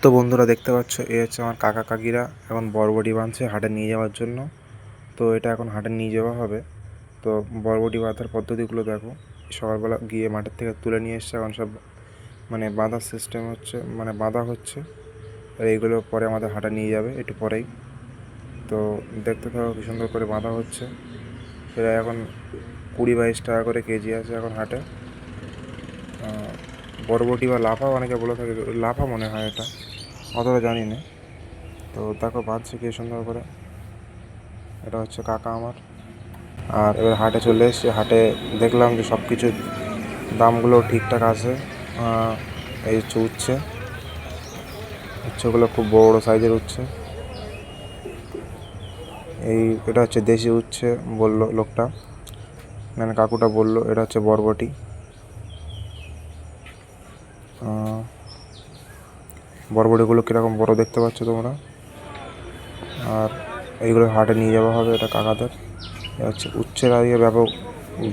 তো বন্ধুরা দেখতে পাচ্ছ, এই হচ্ছে আমার কাকা কাকিরা এখন বরবটি বাঁধছে হাটে নিয়ে যাওয়ার জন্য। তো এটা এখন হাটে নিয়ে যাওয়া হবে। তো বরবটি বাঁধার পদ্ধতিগুলো দেখো। সকালবেলা গিয়ে মাঠের থেকে তুলে নিয়ে এসছে, এখন সব মানে বাঁধার সিস্টেম হচ্ছে, মানে বাঁধা হচ্ছে। আর এইগুলো পরে আমাদের হাটে নিয়ে যাবে একটু পরেই। তো দেখতে থাকো কি সুন্দর করে বাঁধা হচ্ছে। এটা এখন 20-22 টাকা করে কেজি আছে এখন হাটে। বরবটি বা লাফা অনেকে বলে থাকে, লাফা মনে হয় এটা, অতটা জানি না। তো দেখো বাঁধছে কি সুন্দর করে। এটা হচ্ছে কাকা আমার। আর এবার হাটে চলে এসেছি। হাটে দেখলাম যে সব কিছুর দামগুলো ঠিকঠাক আছে। এই হচ্ছে উচ্ছেগুলো খুব বড় সাইজের উচ্ছে। এটা হচ্ছে দেশি উচ্ছে বললো লোকটা, মানে কাকুটা বললো। এটা হচ্ছে বরবটি। বরবটিগুলো কীরকম বড় দেখতে পাচ্ছ তোমরা। আর এইগুলো হাটে নিয়ে যাওয়া হবে, এটা কাকাদের। হচ্ছে উচ্ছের আগে ব্যাপক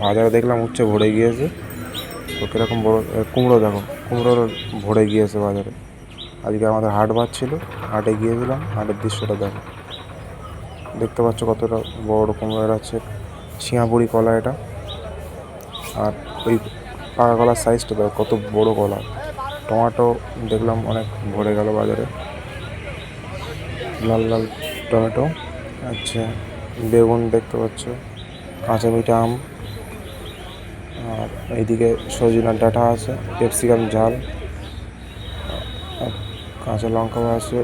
বাজারে দেখলাম উচ্ছে ভরে গিয়েছে। তো কীরকম বড় কুমড়ো দেখো, কুমড়োর ভরে গিয়েছে বাজারে। আজকে আমাদের হাট বার ছিল, হাটে গিয়েছিলাম। হাটের দৃশ্যটা দেখো, দেখতে পাচ্ছ কতটা বড় কুমড়ো। এটা হচ্ছে সিঙ্গাপুরি কলা এটা। আর ওই পাকা কলার সাইজটা দেখো কত বড় কলা। টমেটো দেখলাম অনেক ভরে গেল বাজারে, লাল লাল টমেটো। আচ্ছা, বেগুন দেখতে পাচ্ছ, কাঁচা মিঠা আম। আর এইদিকে সজনার ডাঁটা আছে, ক্যাপসিকাম ঝাল, কাঁচা লঙ্কাও আছে।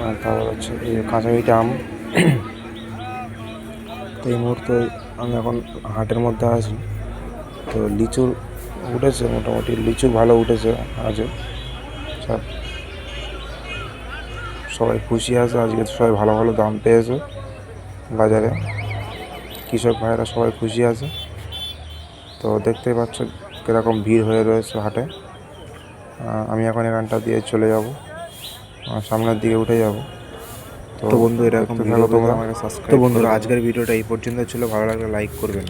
আর তারপর হচ্ছে এই কাঁচা মিঠা আম। তো এই মুহূর্তে আমি এখন হাটের মধ্যে আছি। তো লিচু উঠেছে, মোটামুটি লিচু ভালো উঠেছে আজ। সবাই খুশি আছে আজকে, সবাই ভালো ভালো দাম পেয়েছে বাজারে। কৃষক ভাইয়েরা সবাই খুশি আছে। তো দেখতেই পাচ্ছ কীরকম ভিড় হয়ে রয়েছে হাটে। আমি এখন এখানটা দিয়ে চলে যাব, সামনের দিকে উঠে যাব। তো বন্ধু, এরকম ভিডিও তোমরা আমাকে সাবস্ক্রাইব করো। আজকের ভিডিওটা এই পর্যন্ত ছিল। ভালো লাগলে লাইক করবেন।